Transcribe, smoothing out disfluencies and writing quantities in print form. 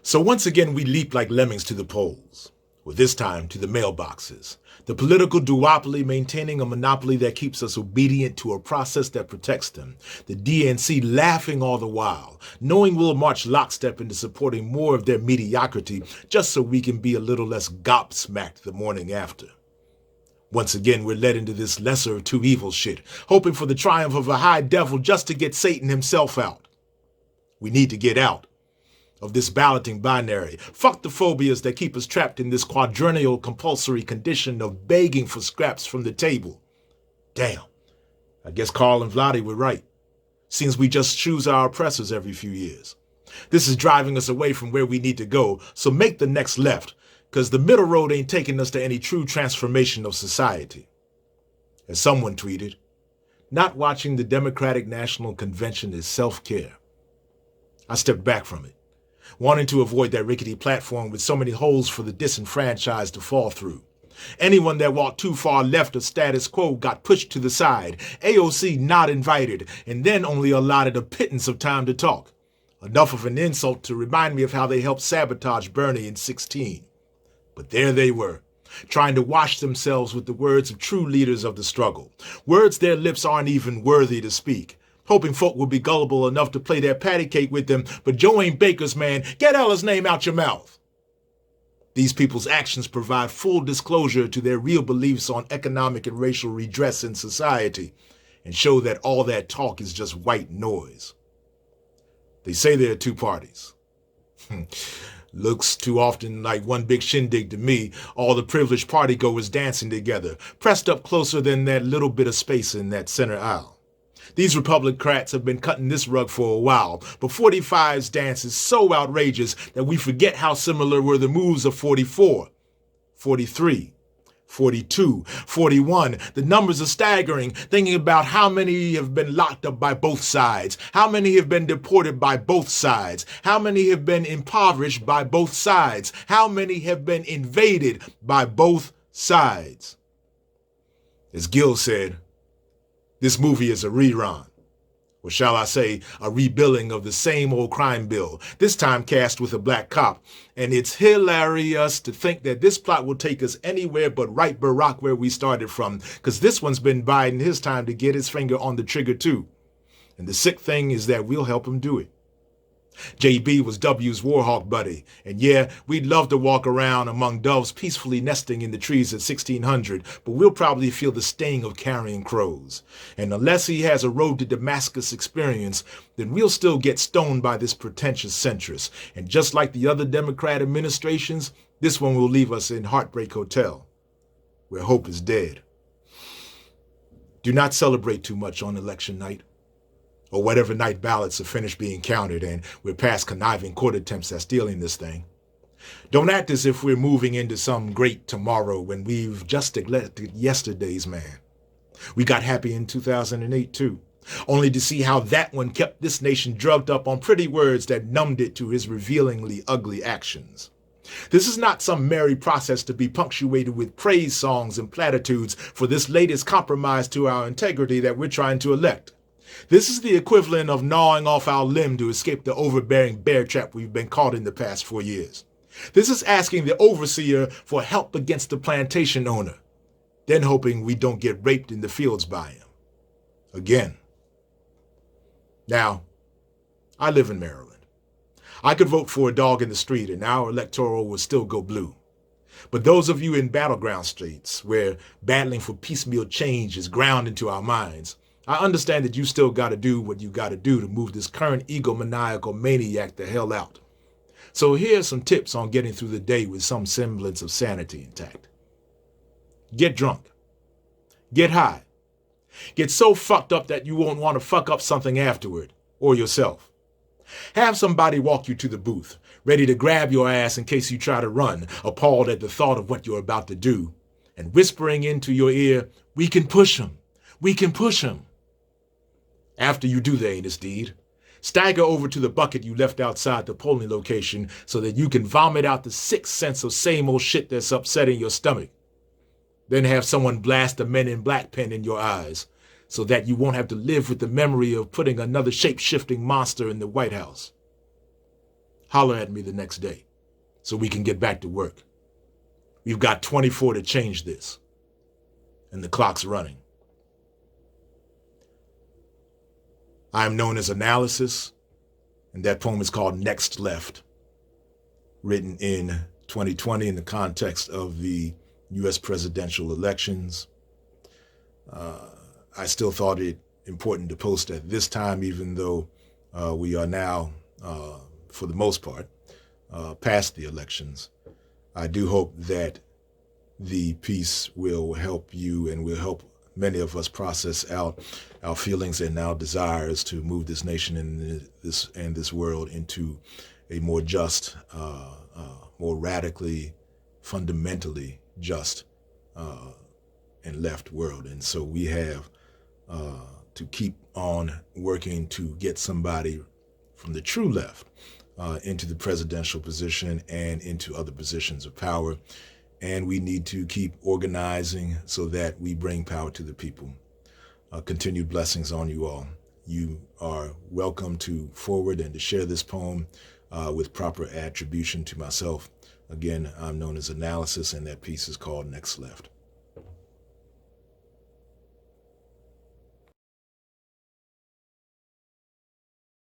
So once again, we leap like lemmings to the polls, or this time to the mailboxes. The political duopoly maintaining a monopoly that keeps us obedient to a process that protects them. The DNC laughing all the while, knowing we'll march lockstep into supporting more of their mediocrity just so we can be a little less gobsmacked the morning after. Once again, we're led into this lesser of two evils shit, hoping for the triumph of a high devil just to get Satan himself out. We need to get out of this balloting binary. Fuck the phobias that keep us trapped in this quadrennial compulsory condition of begging for scraps from the table. Damn, I guess Carl and Vladi were right. Seems we just choose our oppressors every few years. This is driving us away from where we need to go, so make the next left, because the middle road ain't taking us to any true transformation of society. As someone tweeted, not watching the Democratic National Convention is self-care. I stepped back from it, wanting to avoid that rickety platform with so many holes for the disenfranchised to fall through. Anyone that walked too far left of status quo got pushed to the side, AOC not invited, and then only allotted a pittance of time to talk. Enough of an insult to remind me of how they helped sabotage Bernie in 2016. But there they were, trying to wash themselves with the words of true leaders of the struggle, words their lips aren't even worthy to speak, hoping folk will be gullible enough to play their patty cake with them, but Joe ain't Baker's man. Get Ella's name out your mouth. These people's actions provide full disclosure to their real beliefs on economic and racial redress in society and show that all that talk is just white noise. They say there are two parties. Looks too often like one big shindig to me, all the privileged partygoers dancing together, pressed up closer than that little bit of space in that center aisle. These Republicrats have been cutting this rug for a while, but 45's dance is so outrageous that we forget how similar were the moves of 44, 43, 42, 41. The numbers are staggering, thinking about how many have been locked up by both sides, how many have been deported by both sides, how many have been impoverished by both sides, how many have been invaded by both sides. As Gil said, this movie is a rerun, or shall I say, a rebilling of the same old crime bill, this time cast with a black cop. And it's hilarious to think that this plot will take us anywhere but right Barack where we started from, because this one's been biding his time to get his finger on the trigger too. And the sick thing is that we'll help him do it. JB was W's Warhawk buddy, and yeah, we'd love to walk around among doves peacefully nesting in the trees at 1600, but we'll probably feel the sting of carrying crows. And unless he has a road to Damascus experience, then we'll still get stoned by this pretentious centrist. And just like the other Democrat administrations, this one will leave us in Heartbreak Hotel, where hope is dead. Do not celebrate too much on election night, or whatever night ballots are finished being counted and we're past conniving court attempts at stealing this thing. Don't act as if we're moving into some great tomorrow when we've just elected yesterday's man. We got happy in 2008 too, only to see how that one kept this nation drugged up on pretty words that numbed it to his revealingly ugly actions. This is not some merry process to be punctuated with praise songs and platitudes for this latest compromise to our integrity that we're trying to elect. This is the equivalent of gnawing off our limb to escape the overbearing bear trap we've been caught in the past 4 years. This is asking the overseer for help against the plantation owner, then hoping we don't get raped in the fields by him. Again. Now, I live in Maryland. I could vote for a dog in the street and our electoral would still go blue. But those of you in battleground states, where battling for piecemeal change is ground into our minds, I understand that you still got to do what you got to do to move this current egomaniacal maniac the hell out. So here's some tips on getting through the day with some semblance of sanity intact. Get drunk. Get high. Get so fucked up that you won't want to fuck up something afterward, or yourself. Have somebody walk you to the booth, ready to grab your ass in case you try to run, appalled at the thought of what you're about to do, and whispering into your ear, "We can push him. We can push him." After you do the heinous deed, stagger over to the bucket you left outside the polling location so that you can vomit out the 6 cents of same old shit that's upsetting your stomach. Then have someone blast a Men in Black pen in your eyes so that you won't have to live with the memory of putting another shape-shifting monster in the White House. holler at me the next day so we can get back to work. We've got 24 to change this, and the clock's running. I am known as Analysis, and that poem is called Next Left, written in 2020 in the context of the U.S. presidential elections. I still thought it important to post at this time, even though we are now, for the most part, past the elections. I do hope that the piece will help you and will help many of us process out our feelings and our desires to move this nation and this world into a more just, more radically, fundamentally just and left world. And so we have to keep on working to get somebody from the true left into the presidential position and into other positions of power. And we need to keep organizing so that we bring power to the people. Continued blessings on you all. You are welcome to forward and to share this poem with proper attribution to myself. Again, I'm known as Analysis, and that piece is called Next Left.